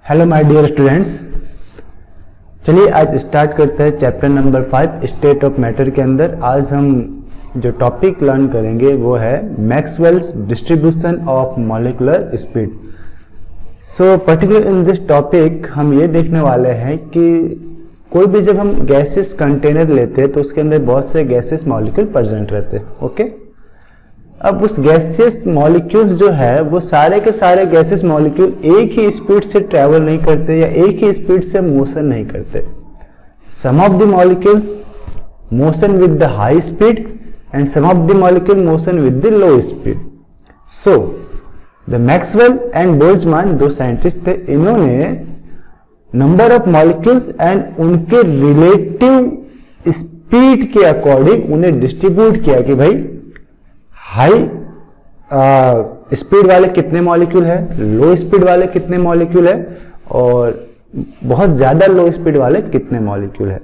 Hello my dear students, चलिए आज start करते हैं chapter number 5 state of matter के अंदर। आज हम जो टॉपिक लर्न करेंगे वो है Maxwell's distribution of molecular speed. So particular in this topic हम ये देखने वाले हैं कि कोई भी जब हम गैसेस कंटेनर लेते हैं तो उसके अंदर बहुत से गैसेस मॉलिक्यूल प्रेजेंट रहते हैं। ओके, अब उस गैसेस मॉलिक्यूल्स जो है वो सारे के सारे गैसेस मॉलिक्यूल एक ही स्पीड से ट्रेवल नहीं करते या एक ही स्पीड से मोशन नहीं करते। Some of the molecules motion with the high speed and some of the molecule motion with the low speed. So the Maxwell and Boltzmann दो साइंटिस्ट थे, इन्होंने नंबर ऑफ मॉलिक्यूल्स एंड उनके relative speed के according उन्हें distribute किया कि भाई high speed वाले कितने मॉलिक्यूल है, लो स्पीड वाले कितने मॉलिक्यूल है और बहुत ज्यादा लो स्पीड वाले कितने मॉलिक्यूल है।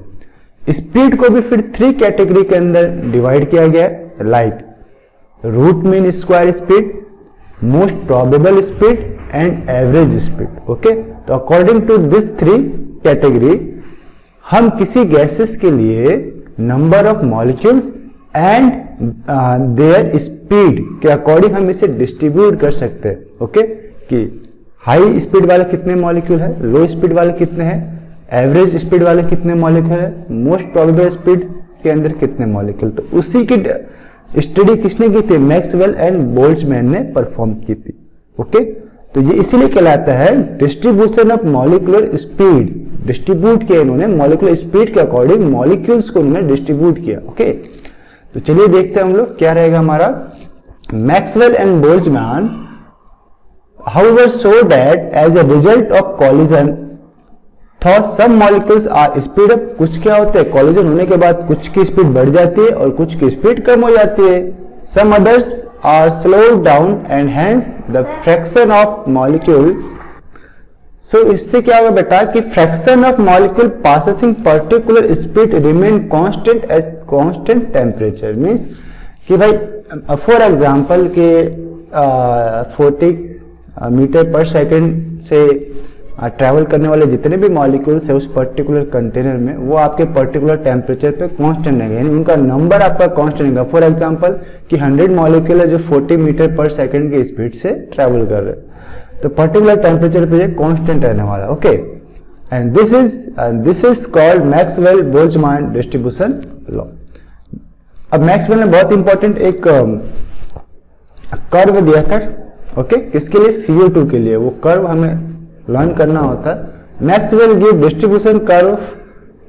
स्पीड को भी फिर 3 कैटेगरी के अंदर डिवाइड किया गया है, like root mean square speed, most probable speed and average speed. Okay, तो अकॉर्डिंग टू दिस 3 कैटेगरी हम किसी गैसेस के लिए number of molecules and their speed के अकॉर्डिंग हम इसे डिस्ट्रीब्यूट कर सकते हैं। ओके, कि हाई स्पीड वाले कितने मॉलिक्यूल है, लो स्पीड वाले कितने हैं, एवरेज स्पीड वाले कितने मॉलिक्यूल है, मोस्ट प्रोबेबल स्पीड के अंदर कितने मॉलिक्यूल। तो उसी की स्टडी किसने की थी, मैक्सवेल एंड बोल्ट्जमैन ने परफॉर्म की थी। ओके, तो ये इसीलिए कहलाता है distribution of molecular speed. Distribute किया इन्होंने मॉलिक्यूलर स्पीड के अकॉर्डिंग मॉलिक्यूल्स को उन्होंने डिस्ट्रीब्यूट किया। ओके, तो चलिए देखते हैं हम लोग क्या रहेगा हमारा। Maxwell and Boltzmann however show that as a result of collision thought some molecules are speed up। कुछ क्या होता है, कॉलिजन होने के बाद कुछ की स्पीड बढ़ जाती है और कुछ की स्पीड कम हो जाती है। some others are slowed down and hence the fraction of molecule। सो इससे क्या होगा बेटा कि fraction of molecule passing particular speed remain constant at constant temperature. Means कि भाई फॉर एग्जांपल के 40 मीटर पर सेकंड से ट्रैवल करने वाले जितने भी मॉलिक्यूल्स है उस पर्टिकुलर कंटेनर में वो आपके पर्टिकुलर टेम्परेचर पे कांस्टेंट रहेंगे, यानी उनका नंबर आपका कांस्टेंट रहेगा। फॉर एग्जांपल कि 100 मॉलिक्यूल है जो 40 मीटर पर सेकंड की स्पीड से ट्रैवल कर रहे हैं, तो पर्टिकुलर टेम्परेचर पे ये कांस्टेंट रहने वाला। Okay, and this is called Maxwell Boltzmann distribution law. अब मैक्सवेल ने बहुत इंपॉर्टेंट एक कर्व दिया था। ओके, किसके लिए, CO2 के लिए। वो कर्व हमें लर्न करना होता है। Maxwell give distribution curve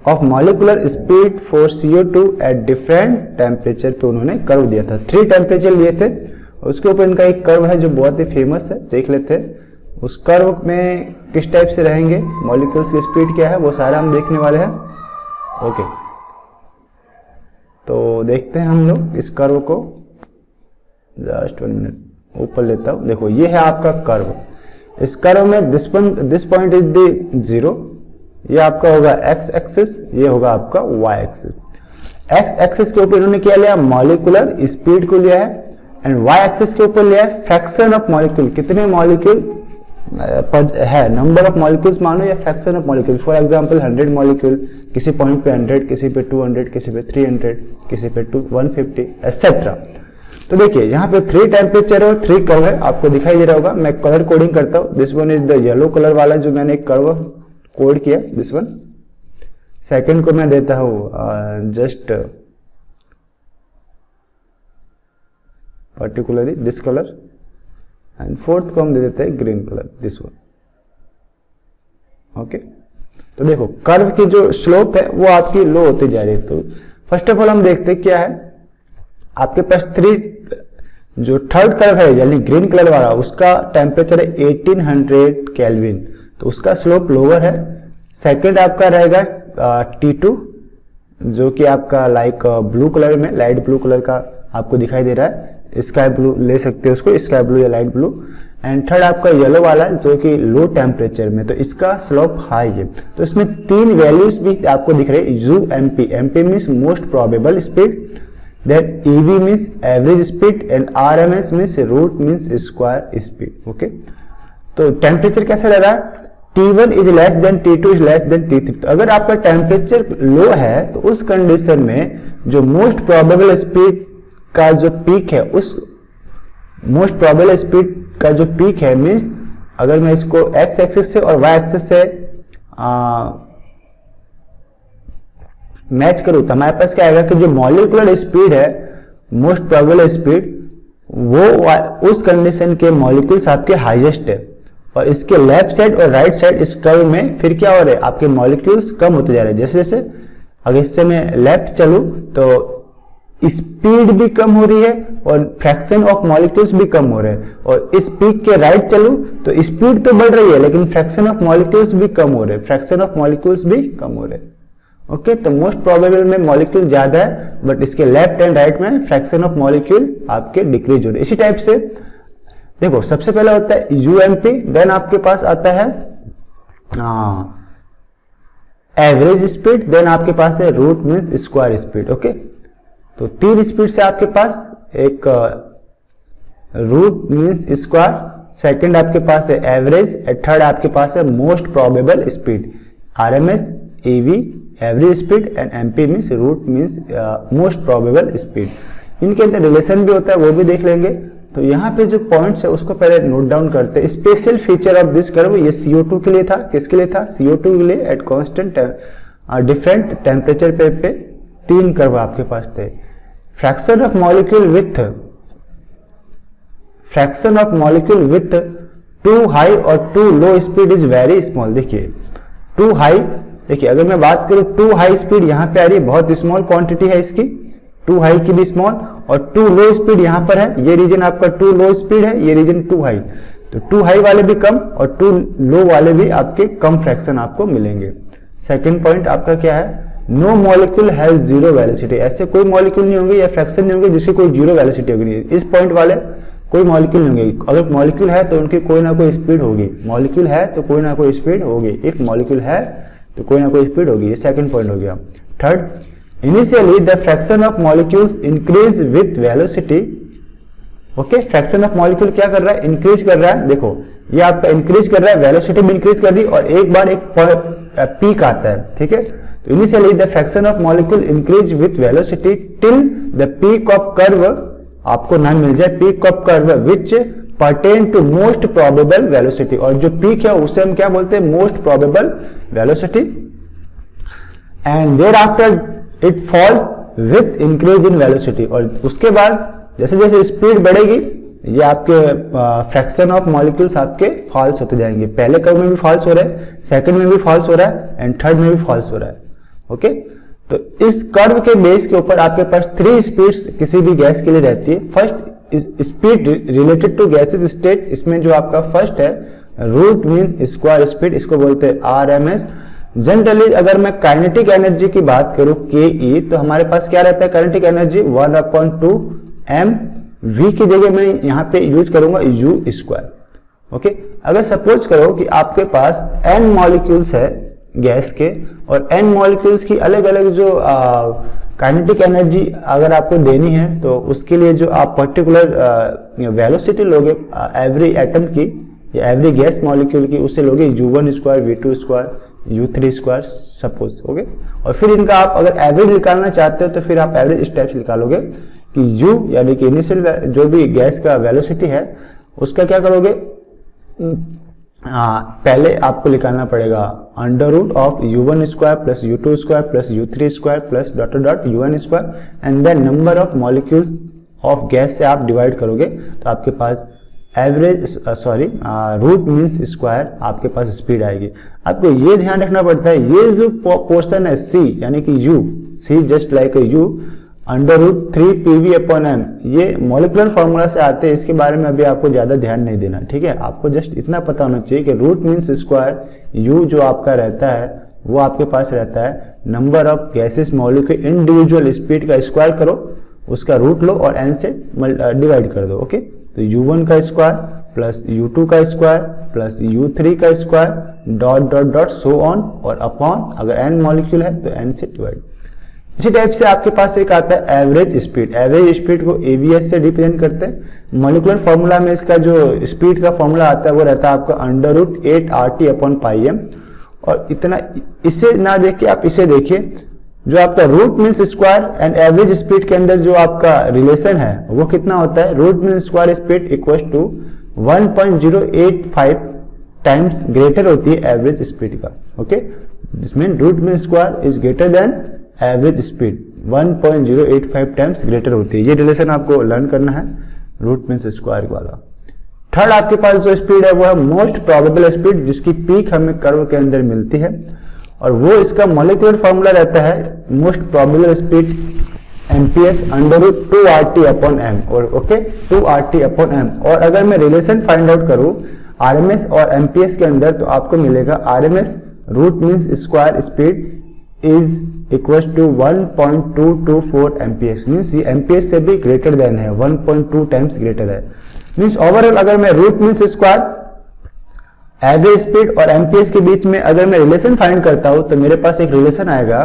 of molecular speed for CO2 at different temperature पे उन्होंने कर्व दिया था। 3 टेम्परेचर लिए थे, उसके ऊपर इनका एक कर्व है जो बहुत ही फेमस है, देख लेते हैं। उस कर्व में किस टाइप से रहेंगे, मॉलिक्यूल्स की स्पीड क्या है, वो सारा हम देखने वाले हैं। ओके, तो देखते हैं हम लोग इस कर्व को। जस्ट 1 मिनट ऊपर लेता हूं। देखो ये है आपका कर्व। इस कर्व में दिस पॉइंट इज द 0, ये आपका होगा x एक्सिस, ये होगा आपका y एक्सिस। x एक्सिस के ऊपर इन्होंने क्या लिया, मॉलिक्यूलर स्पीड को लिया है, एंड y एक्सिस के ऊपर लिया है फ्रैक्शन ऑफ मॉलिक्यूल, कितने मॉलिक्यूल है, नंबर ऑफ मॉलिक्यूल्स मानो या fraction of molecule. For example 100 molecule, किसी पॉइंट पे 100, किसी पे 200, किसी पे 300, किसी पे 150 एटसेट्रा। तो देखिए यहाँ पे 3 टेम्परेचर और 3 कर्व है, आपको दिखाई दे रहा होगा। मैं कलर कोडिंग करता हूँ। This one is the yellow colour वाला जो मैंने एक कर्व कोड किया, दिस वन। सेकंड को मैं देता हूँ just particularly this colour, and fourth को हम दे देते हैं green colour, this one. Okay, तो देखो कर्व की जो स्लोप है वो आपकी लो होती जा रही है। तो फर्स्ट ऑफ ऑल हम देखते हैं क्या है, आपके पास 3 जो थर्ड कर्व है यानी ग्रीन कलर वाला, उसका टेम्परेचर है 1800 केल्विन, तो उसका स्लोप लोअर है। सेकंड आपका रहेगा T2 जो कि आपका लाइक ब्लू कलर में, लाइट ब्लू कलर का आपको दिखाई दे रहा है, स्काई ब्लू ले सकते हो उसको, स्काई ब्लू या लाइट ब्लू। एंड थर्ड आपका येलो वाला जो कि लो टेम्परेचर में, तो इसका स्लोप हाई है। तो इसमें 3 वैल्यूज भी आपको दिख रहे हैं, UMP, MP means most probable speed, then EV means average speed and RMS means root means square speed। Okay, तो टेम्परेचर कैसे लग रहा है, T1 is less then T2 is less then T3। तो अगर आपका टेम्परेचर लो है तो उस कंडीशन में जो मोस्ट प्रोबेबल स्पीड का जो पीक है, उस मोस्ट प्रोबेबल स्पीड का जो पीक है, मीन्स अगर मैं इसको x एक्सिस से और y एक्सिस से मैच करूं तो हमारे पास क्या आएगा कि जो मॉलिक्यूलर स्पीड है, मोस्ट प्रोबेबल स्पीड, वो उस कंडीशन के मॉलिक्यूल्स आपके हाईएस्ट है, और इसके लेफ्ट साइड और राइट साइड इस कर्व में फिर क्या हो रहा है, आपके मॉलिक्यूल्स कम होते जा रहे हैं। जैसे जैसे अगर इससे मैं लेफ्ट चलूं तो स्पीड भी कम हो रही है और फ्रैक्शन ऑफ मॉलिक्यूल्स भी कम हो रहे हैं, और इस पीक के राइट चलूं तो स्पीड तो बढ़ रही है लेकिन फ्रैक्शन ऑफ मॉलिक्यूल्स भी कम हो रहे हैं, फ्रैक्शन ऑफ मॉलिक्यूल्स भी कम हो रहे हैं। ओके, तो मोस्ट प्रोबेबल में मॉलिक्यूल ज्यादा है बट इसके लेफ्ट एंड राइट में फ्रैक्शन ऑफ मॉलिक्यूल आपके डिक्रीज हो रहे हैं। इसी टाइप से देखो, सबसे पहले होता है यूएमपी, देन आपके पास आता है एवरेज स्पीड, देन आपके पास है root means square speed. Okay, तो 3 स्पीड से आपके पास एक रूट मीन्स स्क्वायर, सेकंड आपके पास है एवरेज, थर्ड आपके पास है most probable speed, RMS, EV average speed and MP means root means most probable speed. इनके अंदर रिलेशन भी होता है, वो भी देख लेंगे। तो यहाँ पे जो पॉइंट्स है उसको पहले नोट डाउन करते हैं। Special feature of this curve, ये CO2 के लिए था। किसके लिए था? CO2 के लिए। एट कांस्टेंट डिफरेंट टेम्परेचर पे 3 कर्व आपके पास थे। Fraction of molecule with too high और too low speed is very small. देखिए टू हाई, देखिए अगर मैं बात करूं टू हाई स्पीड यहाँ पे आ रही है, बहुत स्मॉल क्वांटिटी है इसकी, टू हाई की भी स्मॉल, और टू लो स्पीड यहाँ पर है, ये रीजन आपका टू लो स्पीड है, ये रीजन टू हाई। तो टू हाई वाले भी कम और टू लो वाले भी आपके कम फ्रैक्शन आपको मिलेंगे। सेकेंड पॉइंट आपका क्या है? No molecule has zero velocity. ऐसे कोई मॉलिक्यूल नहीं होंगे या फ्रैक्शन नहीं होंगे जिसकी कोई जीरो वेलोसिटी होगी। इस पॉइंट वाले कोई मॉलिक्यूल नहीं होंगे। अगर मॉलिक्यूल है तो उनकी कोई ना कोई स्पीड होगी, मॉलिक्यूल है तो कोई ना कोई स्पीड होगी। इफ मॉलिक्यूल है तो कोई ना कोई स्पीड होगी। ये सेकंड पॉइंट हो गया। Third, initially the fraction of molecules increase with velocity. Okay, fraction of molecule क्या कर रहा है? इंक्रीज कर रहा है। देखो ये आपका इंक्रीज कर रहा है, वेलोसिटी भी इंक्रीज कर रही है, और एक बार एक पीक आता है। ठीक है, तो initially the fraction of molecule increase with velocity till the peak of curve, आपको नाम मिल जाए peak of curve which pertain to most probable velocity. और जो पीक है उसे हम क्या बोलते हैं? Most probable velocity. And thereafter it falls with increase in velocity. और उसके बाद जैसे जैसे स्पीड बढ़ेगी ये आपके फ्रैक्शन ऑफ मॉलिक्यूल्स आपके फॉल्स होते जाएंगे। पहले कर्व में भी फॉल्स हो रहा है, सेकंड में भी फॉल्स हो रहा है, एंड थर्ड में भी फॉल्स हो रहा है। ओके, तो इस कर्व के बेस के ऊपर आपके पास 3 स्पीड्स किसी भी गैस के लिए रहती है। First speed related to gases state, इसमें जो आपका फर्स्ट है रूट मीन स्क्वायर स्पीड, इसको बोलते हैं आरएमएस। जनरली अगर मैं काइनेटिक एनर्जी की बात करूं के तो हमारे पास क्या रहता है? काइनेटिक एनर्जी 1/2 m, v की जगह मैं यहाँ पे यूज करूंगा u स्क्वायर। ओके, अगर सपोज करो कि आपके पास n मॉलिक्यूल्स है गैस के, और n मॉलिक्यूल्स की अलग अलग जो काइनेटिक एनर्जी अगर आपको देनी है तो उसके लिए जो आप पर्टिकुलर वेलोसिटी लोगे एवरी एटम की या एवरी गैस मॉलिक्यूल की, उससे लोगे u1 square, v2 square, u3 square suppose. Okay, और फिर इनका आप अगर एवरेज निकालना चाहते हो तो फिर आप एवरेज स्टेप्स निकालोगे कि u यानी कि इनिशियल जो भी गैस का वेलोसिटी है उसका क्या करोगे? पहले आपको निकालना पड़ेगा under root of u1 square plus u2 square plus u3 square plus dot to dot un square, and then number of molecules of gas से आप डिवाइड करोगे तो आपके पास एवरेज रूट मीन्स स्क्वायर आपके पास स्पीड आएगी। आपको ये ध्यान रखना पड़ता है, ये जो पोर्शन है c यानी कि u, c just like u under root 3 pv/m, ये मॉलिक्यूलर फॉर्मूला से आते हैं। इसके बारे में अभी आपको ज्यादा ध्यान नहीं देना। ठीक है, आपको जस्ट इतना पता होना चाहिए कि रूट मीन्स स्क्वायर, u जो आपका रहता है वो आपके पास रहता है number of gases molecule individual speed का स्क्वायर करो, उसका रूट लो और n से डिवाइड कर दो। ओके, तो u1 का स्क्वायर प्लस u2 का स्क्वायर प्लस u3 का square dot dot dot so on, और अपॉन अगर n मॉलिक्यूल है तो n से डिवाइड। इसी टाइप से आपके पास एक आता है एवरेज स्पीड। एवरेज स्पीड को एवीएस से रिप्रेजेंट करते हैं। मॉलिक्यूलर फॉर्मूला में इसका जो स्पीड का फॉर्मूला आता है वो रहता है आपका √8RT/πm। और इतना इसे ना देख के आप इसे देखिए, जो आपका root mean square and average speed के अंदर जो आपका रिलेशन है वो कितना होता है, root mean square speed equal to 1.085 times greater होती है एवरेज स्पीड का। Okay, this mean root mean square is greater than average speed, 1.085 times greater होती है। ये रिलेशन आपको लर्न करना है, रूट मीन स्क्वायर वाला। थर्ड आपके पास जो स्पीड है वो है मोस्ट प्रोबेबल स्पीड, जिसकी पीक हमें कर्व के अंदर मिलती है, और वो इसका मॉलिक्यूलर फॉर्मूला रहता है most probable speed MPS √2RT/m और ओके 2RT/m। और अगर मैं रिलेशन फाइंड आउट करूं आरएमएस और एमपीएस के अंदर, तो आपको मिलेगा RMS root mean square speed is equal to 1.224 MPS. Means ये एमपीएस से भी ग्रेटर देन है, 1.2 टाइम्स ग्रेटर है। मीन्स ओवरऑल अगर मैं root mean square, average speed और एमपीएस के बीच में अगर मैं रिलेशन फाइंड करता हूं, तो मेरे पास एक रिलेशन आएगा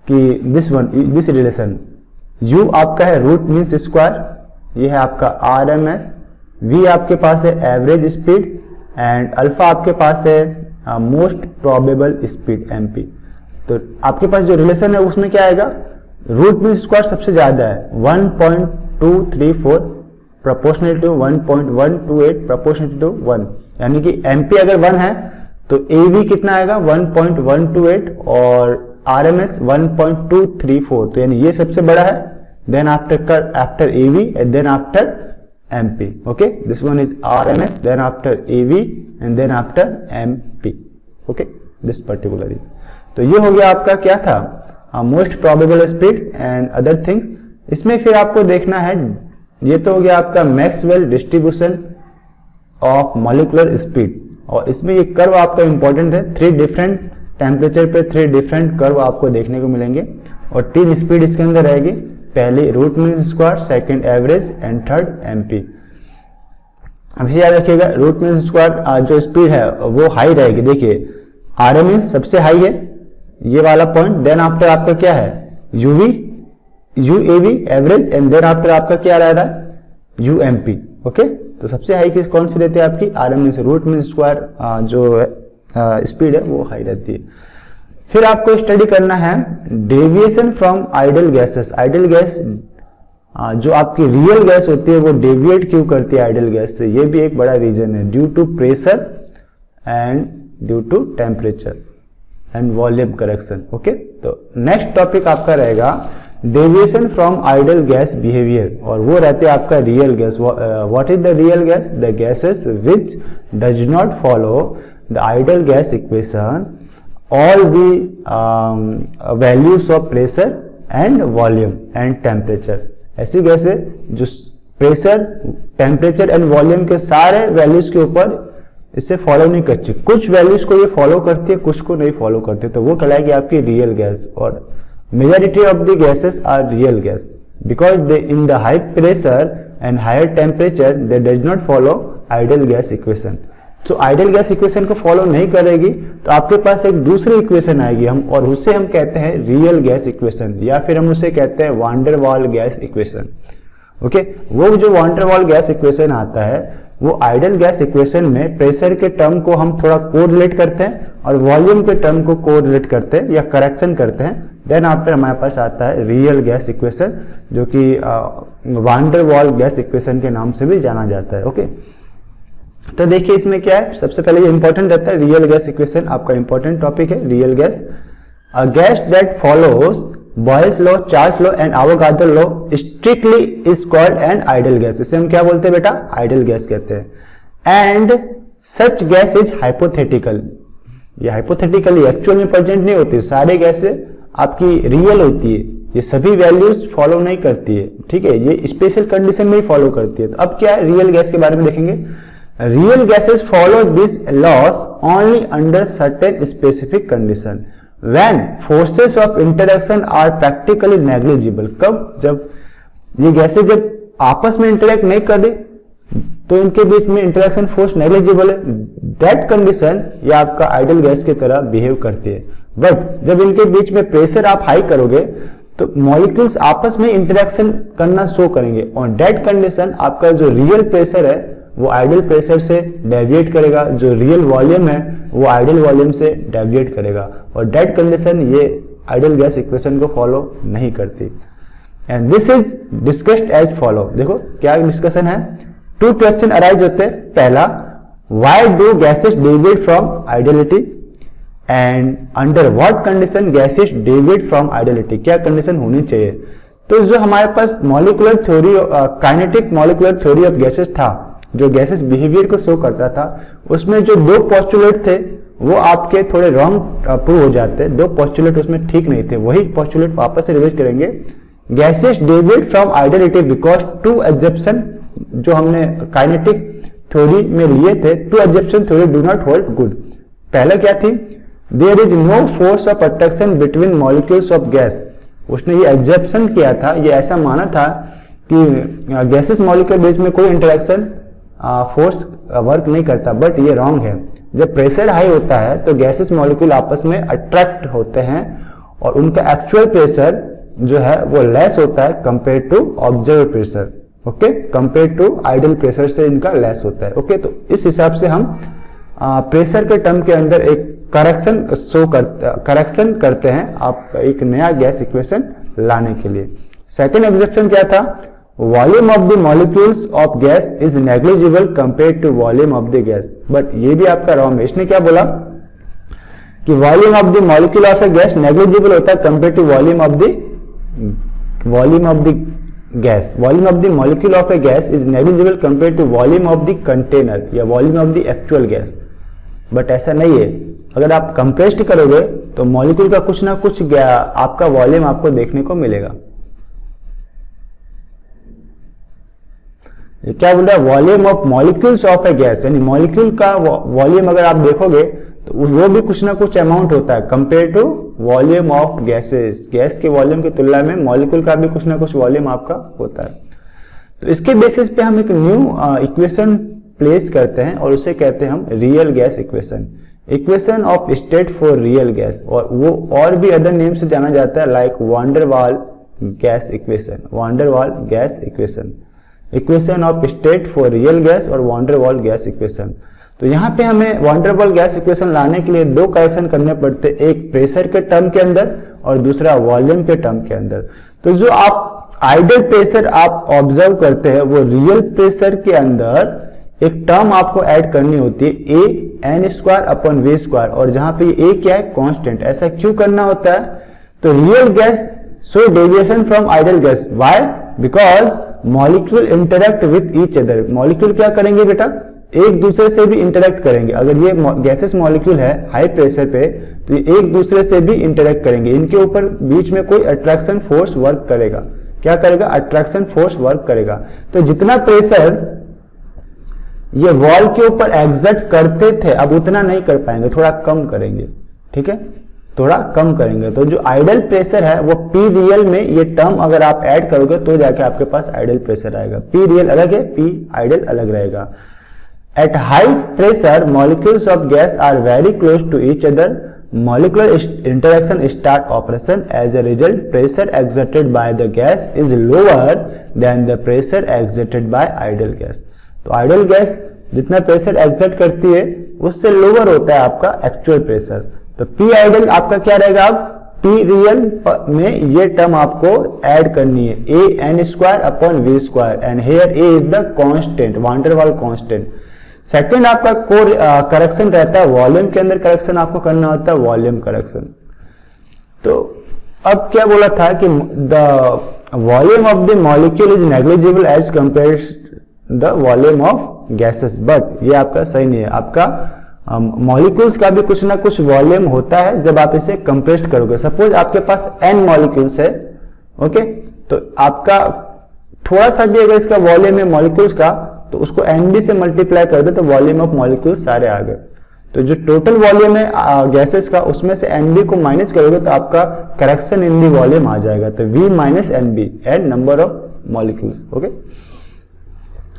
कि दिस रिलेशन U आपका है रूट मीन स्क्वायर, ये है आपका आरएमएस, V आपके पास है एवरेज स्पीड एंड अल्फा आपके पास है मोस्ट प्रोबेबल स्पीड एमपी। तो आपके पास जो रिलेशन है उसमें क्या आएगा, रूट मीन स्क्वायर सबसे ज्यादा है 1.234 प्रोपोर्शनल टू 1.128 प्रोपोर्शनल टू 1, यानी कि एमपी अगर 1 है तो एवी कितना आएगा 1.128 और आरएमएस 1.234, तो यानी ये सबसे बड़ा है, then after AV and then after MP. Okay, this one is RMS, then after AV and then after MP. Okay, this particularly. तो ये हो गया आपका क्या था, most probable speed and other things. इसमें फिर आपको देखना है, ये तो हो गया आपका Maxwell distribution of molecular speed, और इसमें ये कर्व आपका इंपॉर्टेंट है। 3 डिफरेंट टेम्परेचर पे 3 डिफरेंट कर्व आपको देखने को मिलेंगे, और 3 स्पीड इसके अंदर रहेगी, पहली root mean square, second average and third MP. अभी याद रखिएगा रूट मीन स्क्वायर जो स्पीड है वो हाई रहेगी। देखिए आरएमएस सबसे हाई है, ये वाला पॉइंट, देन आफ्टर आपका क्या है UV, UAV average and then after आपका क्या रह रहा है यूएमपी। ओके, तो सबसे हाई किस कौन सी रहती है आपकी आरएमएस, रूट मीन स्क्वायर जो स्पीड है वो हाई रहती है। फिर आपको स्टडी करना है deviation from ideal gases. Ideal gas जो आपकी रियल गैस होती है वो डेविएट क्यों करती है आइडल गैस से, ये भी एक बड़ा रीजन है, due to pressure and due to temperature and volume correction. Okay, तो नेक्स्ट टॉपिक आपका रहेगा deviation from ideal gas behaviour, और वो रहते हैं आपका real gas. What is the real gas, the gases which does not follow the ideal gas equation all the values of pressure and volume and temperature। ऐसी गैसें जो pressure, temperature and volume के सारे वैल्यूज के ऊपर इसे follow नहीं करती, कुछ वैल्यूज को ये फॉलो करती है, कुछ को नहीं फॉलो करती, तो वो कहलाएगी आपकी रियल गैस। और majority of the gases are real gas because they in the high pressure and higher temperature they does not follow ideal gas equation. तो आइडल गैस इक्वेशन को फॉलो नहीं करेगी तो आपके पास एक दूसरी इक्वेशन आएगी, हम और उसे हम कहते हैं रियल गैस इक्वेशन, या फिर हम उसे कहते हैं van der Waal gas equation. Okay, वो जो van der Waal gas equation आता है वो आइडल गैस इक्वेशन में प्रेशर के टर्म को हम थोड़ा कोरिलेट करते हैं और वॉल्यूम के टर्म को कोरिलेट करते हैं या करेक्शन करते हैं, देन आफ्टर हमारे पास आता है रियल गैस इक्वेशन, जो कि वान डेर वाल गैस इक्वेशन के नाम से भी जाना जाता है। ओके, तो देखिए इसमें क्या है, सबसे पहले ये इंपॉर्टेंट रहता है रियल गैस इक्वेशन, आपका इंपॉर्टेंट टॉपिक है real gas. A gas that follows Boyle's law, Charles law and Avogadro law strictly is called an idol gas. इसे हम क्या बोलते हैं बेटा, आइडल गैस कहते हैं। And such gas is hypothetical, ये हाइपोथेटिकली एक्चुअल में प्रेजेंट नहीं होती, सारे गैसें आपकी रियल होती है, ये सभी वैल्यूज फॉलो नहीं करती है, ठीक है, ये स्पेशल कंडीशन में ही फॉलो करती है। तो अब क्या है रियल गैस के बारे में देखेंगे। Real gases follow these laws only under certain specific condition when forces of interaction are practically negligible। कब, जब ये गैसें जब आपस में इंटरेक्ट नहीं कर रही तो इनके बीच में इंटरेक्शन फोर्स नेग्लिजिबल है, दैट कंडीशन ये आपका आइडल गैस की तरह बिहेव करती है। बट जब इनके बीच में प्रेशर आप हाई करोगे तो मॉलिक्यूल्स आपस में इंटरेक्शन करना शो करेंगे। और डेड कंडीशन आपका जो रियल प्रेशर है वो आइडियल प्रेशर से डेविएट करेगा, जो रियल वॉल्यूम है वो आइडियल वॉल्यूम से डेविएट करेगा। और डेड कंडीशन ये आइडियल गैस इक्वेशन को फॉलो नहीं करती। And this is discussed as follow. देखो क्या डिस्कशन है, 2 क्वेश्चन अराइज होते हैं। पहला, why do gases deviate from ideality and under what condition gases deviate from ideality, क्या कंडीशन होनी चाहिए। तो जो हमारे पास molecular theory, kinetic molecular theory of gases था, जो गैसेस बिहेवियर को शो करता था, उसमें जो 2 पोस्टुलेट थे वो आपके थोड़े रॉन्ग प्रूव हो जाते, 2 पोस्टुलेट उसमें ठीक नहीं थे। वही पोस्टुलेट वापस से रिवाइज करेंगे। Gases deviate from ideality because 2 exception जो हमने काइनेटिक थ्योरी में लिए थे, 2 exception theory do not hold good. पहला क्या थी, there is no force of attraction between molecules of gas. उसने ये एग्जेप्शन किया था, ये ऐसा माना था कि गैसेस मॉलिक्यूल बीच में कोई इंटरेक्शन फोर्स वर्क नहीं करता, बट ये रॉन्ग है। जब प्रेशर हाई होता है तो गैसेस मॉलिक्यूल आपस में अट्रैक्ट होते हैं और उनका एक्चुअल प्रेशर जो है वो लेस होता है compare to observe pressure. Okay, compare to ideal pressure से इनका लेस होता है। ओके, तो इस हिसाब से हम प्रेशर के टर्म के अंदर एक करेक्शन करते हैं आप एक नया गैस इक्वेशन लाने के लिए। सेकेंड एग्जेप्शन क्या था, volume of the molecules of gas is negligible compare to volume of the gas. But ये भी आपका रॉन्ग है। इसने क्या बोला कि volume of the molecule of a gas negligible होता है compare to volume of the gas. Volume of the molecule of a gas is negligible compare to volume of the container या volume of the actual gas. But ऐसा नहीं है। अगर आप compressed करोगे तो मॉलिक्यूल का कुछ ना कुछ आपका वॉल्यूम आपको देखने को मिलेगा। ये क्या बोल रहा है, volume of molecules of a gas, यानी मॉलिक्यूल का वॉल्यूम अगर आप देखोगे तो वो भी कुछ ना कुछ अमाउंट होता है compare to volume of gases. Gas के वॉल्यूम की तुलना में मॉलिक्यूल का भी कुछ ना कुछ वॉल्यूम आपका होता है। तो इसके बेसिस पे हम एक न्यू इक्वेशन प्लेस करते हैं और उसे कहते हैं हम real gas equation, equation of state for real gas. और वो और भी अदर नेम से जाना जाता है like van der Waal gas equation, van der Waal gas equation, equation of state for real gas और वांडरवाल गैस इक्वेशन। तो यहाँ पे हमें वांडरवाल गैस इक्वेशन लाने के लिए 2 करेक्शन करने पड़ते, एक प्रेशर के टर्म के अंदर और दूसरा वॉल्यूम के टर्म के अंदर। तो जो आप आइडियल प्रेशर आप ऑब्जर्व करते हैं वो रियल प्रेशर के अंदर एक टर्म आपको ऐड करनी होती है a n square upon v square, और जहां पे a क्या है, कांस्टेंट। ऐसा क्यों करना होता है, तो real gas show deviation from ideal gas. Why, because molecule interact with each other. Molecule क्या करेंगे बेटा, एक दूसरे से भी इंटरेक्ट करेंगे। अगर ये गैसेस मॉलिक्यूल है हाई प्रेशर पे तो ये एक दूसरे से भी इंटरेक्ट करेंगे। इनके ऊपर बीच में कोई अट्रैक्शन फोर्स वर्क करेगा। क्या करेगा, अट्रैक्शन फोर्स वर्क करेगा। तो जितना प्रेशर ये वॉल के ऊपर एग्जर्ट करते थे अब उतना नहीं कर पाएंगे, थोड़ा कम करेंगे। ठीक है, थोड़ा कम करेंगे। तो जो आइडियल प्रेशर है वो पी रियल में ये टर्म अगर आप ऐड करोगे तो जाके आपके पास आइडियल प्रेशर आएगा। पी रियल अलग है, पी आइडियल अलग रहेगा। At high pressure molecules of gas are very close to each other, molecular interaction start operation. As a result, pressure exerted by the gas is lower than the pressure exerted by ideal gas. तो ideal gas जितना pressure exert करती है उससे lower होता है आपका actual pressure. तो P ideal आपका क्या रहेगा, अब पी रियल में ये टर्म आपको ऐड करनी है, a n square upon v square, and here a is the constant, van der Waal constant. Second आपका कोर करेक्शन रहता है, वॉल्यूम के अंदर करेक्शन आपको करना होता है, वॉल्यूम करेक्शन। तो अब क्या बोला था कि the volume of the molecule is negligible as compare the volume of gases, but ये आपका सही नहीं है। आपका मॉलिक्यूल्स का भी कुछ ना कुछ वॉल्यूम होता है जब आप इसे कंप्रेस्ड करोगे। सपोज आपके पास n मॉलिक्यूल्स है, ओके, तो आपका थोड़ा सा भी अगर इसका वॉल्यूम है मॉलिक्यूल्स का तो उसको NB से मल्टीप्लाई कर दो तो वॉल्यूम ऑफ मॉलिक्यूल्स सारे आ गए। तो जो टोटल वॉल्यूम है गैसेस का उसमें से NB को माइनस करोगे तो आपका करेक्शन इन दी वॉल्यूम आ जाएगा। तो V minus NB and number of molecules. Okay,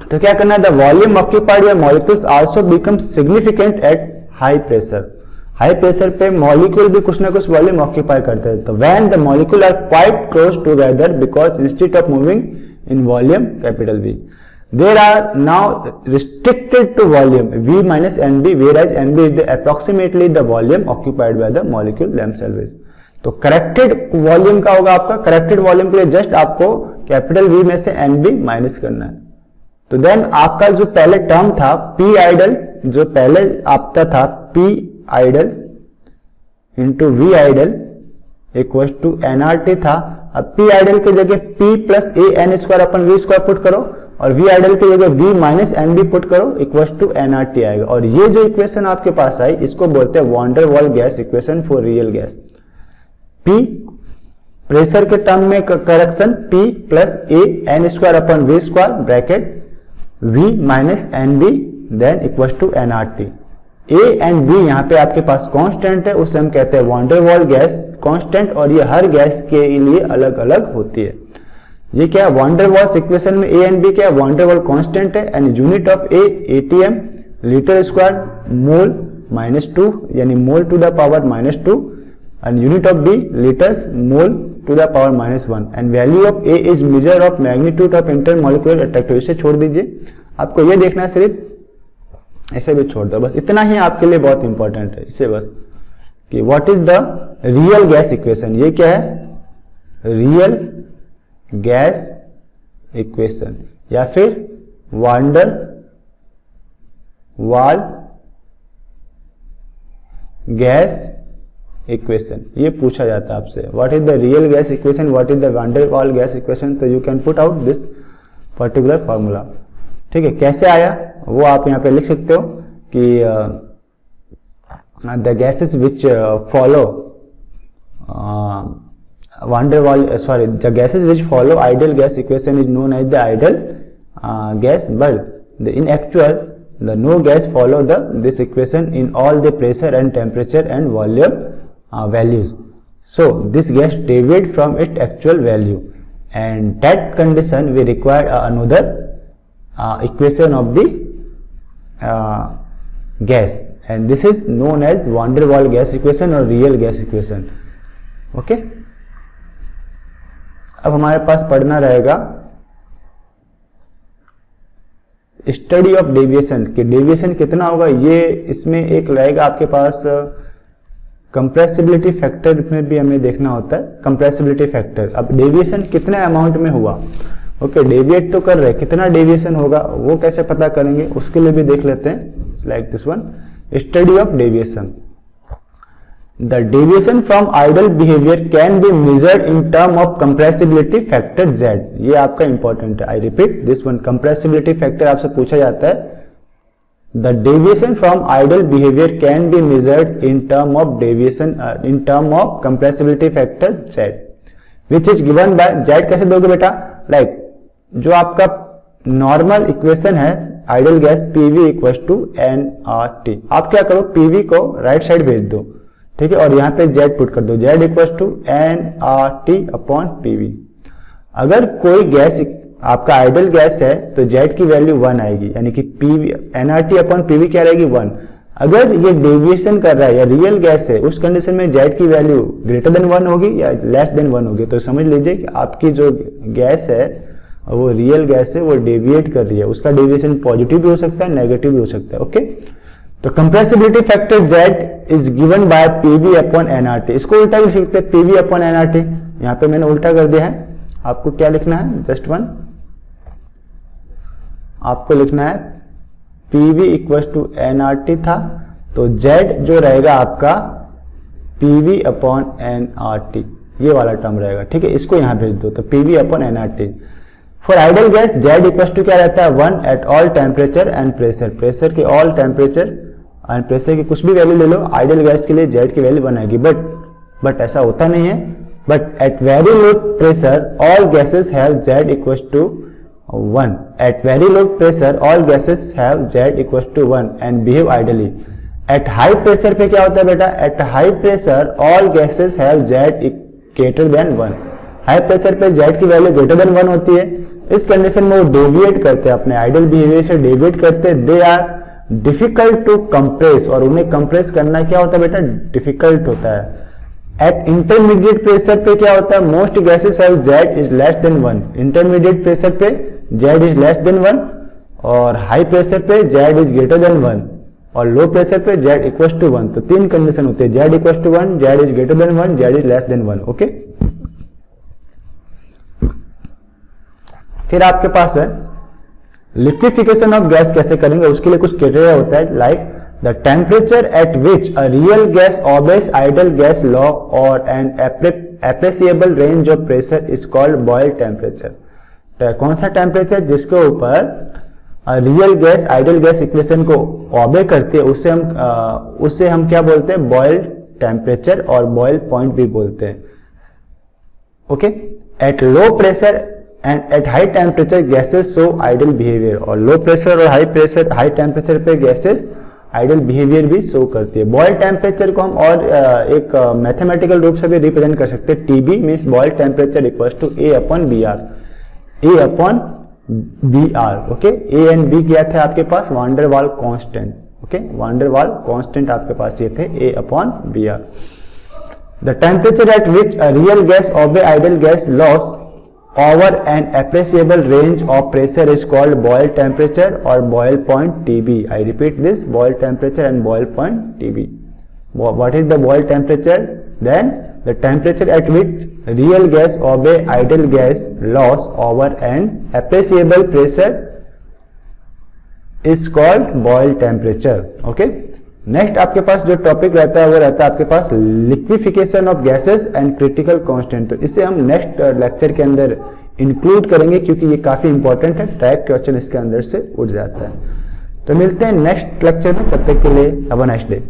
तो क्या करना है, the volume occupied by molecules also become significant at high pressure. High pressure पे मॉलिक्यूल भी कुछ ना कुछ वॉल्यूम ऑक्यूपाई करते हैं। तो when the molecule are quite close together because instead of moving in volume capital V, there are now restricted to volume V minus NB, whereas NB is approximately the volume occupied by the molecule themselves. तो corrected volume का होगा आपका, corrected volume के लिए just आपको capital V में से NB minus करना है। तो देन आपका जो पहले टर्म था P आइडल, जो पहले आपका था P ideal into V ideal equal to nRT था। अब P आइडल की जगह P plus AN square upon V square put करो और V आइडल की जगह V माइनस NB पुट करो इक्वल टू nRT आएगा। और ये जो इक्वेशन आपके पास आई इसको बोलते हैं van der Waal gas equation for real gas. P pressure के टर्म में correction P plus AN square upon V square bracket V minus NB then equal to nRT। A and B यहाँ पे आपके पास constant है, उसे हम कहते हैं van der Waal gas constant, और ये हर गैस के लिए अलग अलग होती है। ये क्या है वॉन डेर वाल्स इक्वेशन में A एंड B क्या है, वॉन डेर वाल कांस्टेंट है and unit of A ATM litre square mole -2 यानी mole to the power -2 and unit of B litres mole to the power -1 and value of A is measure of magnitude of intermolecular attractive. इसे छोड़ दीजिए, आपको ये देखना है सिर्फ, ऐसे भी छोड़ दो, बस इतना ही आपके लिए बहुत इंपॉर्टेंट है। इसे बस कि what is the real gas equation, ये क्या है रियल गैस इक्वेशन या फिर van der Waal gas equation, ये पूछा जाता है आपसे what is the real gas equation, what is the van der Waal gas equation. तो you can put out this particular formula. ठीक है, कैसे आया वो आप यहाँ पे लिख सकते हो कि the gases which follow van der Waal the gases which follow ideal gas equation is known as the ideal gas, but in actual the no gas follow this equation in all the pressure and temperature and volume values. So this gas deviate from its actual value, and that condition we require another equation of the gas, and this is known as van der Waal gas equation or real gas equation. Okay. अब हमारे पास पढ़ना रहेगा study of deviation कि deviation कितना होगा। ये इसमें एक रहेगा आपके पास कंप्रेसिबिलिटी फैक्टर में भी हमें देखना होता है कंप्रेसिबिलिटी फैक्टर। अब डेविएशन कितने अमाउंट में हुआ, ओके डेविएट तो कर रहे, कितना डेविएशन होगा वो कैसे पता करेंगे उसके लिए भी देख लेते हैं। Like this one study of deviation. The deviation from ideal behavior can be measured in term of compressibility factor Z। ये आपका इंपॉर्टेंट है। I repeat this one, compressibility factor आपसे पूछा जाता है। The deviation from ideal behavior can be measured in term of deviation in term of compressibility factor Z, which is given by Z। कैसे दोगे बेटा, like जो आपका नॉर्मल इक्वेशन है ideal gas PV equal to nRT। आप क्या करो PV को राइट साइड भेज दो, ठीक है, और यहाँ पे Z पुट कर दो, Z equal to nRT upon PV। अगर कोई गैस आपका आइडियल गैस है तो Z की वैल्यू 1 आएगी, यानी कि PV nRT अपॉन PV क्या रहेगी 1। अगर ये डेविएशन कर रहा है या रियल गैस है उस कंडीशन में Z की वैल्यू ग्रेटर देन 1 होगी या लेस देन 1 होगी। तो समझ लीजिए कि आपकी जो गैस है वो रियल गैस है, वो डेविएट कर रही है, उसका डेविएशन पॉजिटिव भी हो सकता है नेगेटिव भी हो सकता है। ओके, तो compressibility factor Z is given by PV upon nRT। इसको उल्टा भी लिख सकते हैं PV अपॉन nRT, यहाँ पे मैंने उल्टा कर दिया है। आपको क्या लिखना है, जस्ट वन, आपको लिखना है PV इक्वल टू nRT था, तो Z जो रहेगा आपका PV अपॉन nRT, ये वाला टर्म रहेगा, ठीक है। इसको यहाँ भेज दो, तो PV upon nRT। For ideal gas Z equal to क्या रहता है 1 at all temperature and pressure. Pressure के ऑल टेम्परेचर एंड प्रेशर की कुछ भी वैल्यू ले लो, आइडियल गैस के लिए Z की वैल्यू 1 आएगी। बट ऐसा होता नहीं है। But at very low pressure all gases have Z equal to 1। At very low pressure all gases have Z equal to 1 and behave ideally. At high pressure पे क्या होता है बेटा, at high pressure all gases have Z greater than 1। High pressure पे Z की value greater than 1 होती है। इस कंडीशन में वो डेविएट करते हैं, अपने आइडियल बिहेवियर से डेविएट करते हैं। They are difficult to compress, और उन्हें कंप्रेस करना क्या होता है बेटा, डिफिकल्ट होता है। एट इंटरमीडिएट प्रेशर पे क्या होता है, most gases have Z is less than 1, intermediate pressure पे Z इज लेस देन 1, और हाई प्रेशर पे Z इज ग्रेटर देन 1, और लो प्रेशर पे Z इक्वल टू 1। तो तीन कंडीशन होते हैं, Z equal to 1, Z is greater than 1, Z is less than 1। Okay, फिर आपके पास है लिक्विफिकेशन ऑफ गैस कैसे करेंगे, उसके लिए कुछ क्राइटेरिया होता है, like the temperature at which a real gas obeys ideal gas law और an appreciable range of pressure is called Boyle temperature. कौन सा टेम्परेचर जिसके ऊपर real gas ideal gas equation को ऑबे करती है, उससे हम क्या बोलते हैं, बॉयल टेम्परेचर और बॉयल पॉइंट भी बोलते हैं। Okay, at low pressure and at high temperature gases show ideal behaviour, और लो प्रेशर और हाई टेम्परेचर पे गैसेस आइडियल बिहेवियर भी शो करती है। बॉयल टेम्परेचर को हम और एक मैथमेटिकल रूप से भी रिप्रेजेंट कर सकते हैं, TB means Boyle temperature equals to A upon BR, A upon BR। Okay, A and B क्या थे आपके पास, van der Waal constant. Okay, van der Waal constant आपके पास ये थे, A upon BR। The temperature at which a real gas obey ideal gas laws over an appreciable range of pressure is called boil temperature or boil point TB. I repeat this, boil temperature and boil point TB. What is the boil temperature? Then the temperature at which real gas obey ideal gas laws over an appreciable pressure is called boil temperature. Okay. Next आपके पास जो topic रहता है वो रहता है आपके पास liquefaction of gases and critical constant. तो इसे हम नेक्स्ट लेक्चर के अंदर इंक्लूड करेंगे क्योंकि ये काफी इंपॉर्टेंट है, डायरेक्ट क्वेश्चन इसके अंदर से उठ जाता है। तो मिलते हैं नेक्स्ट लेक्चर में, तब तक के लिए हैव अ नाइस डे।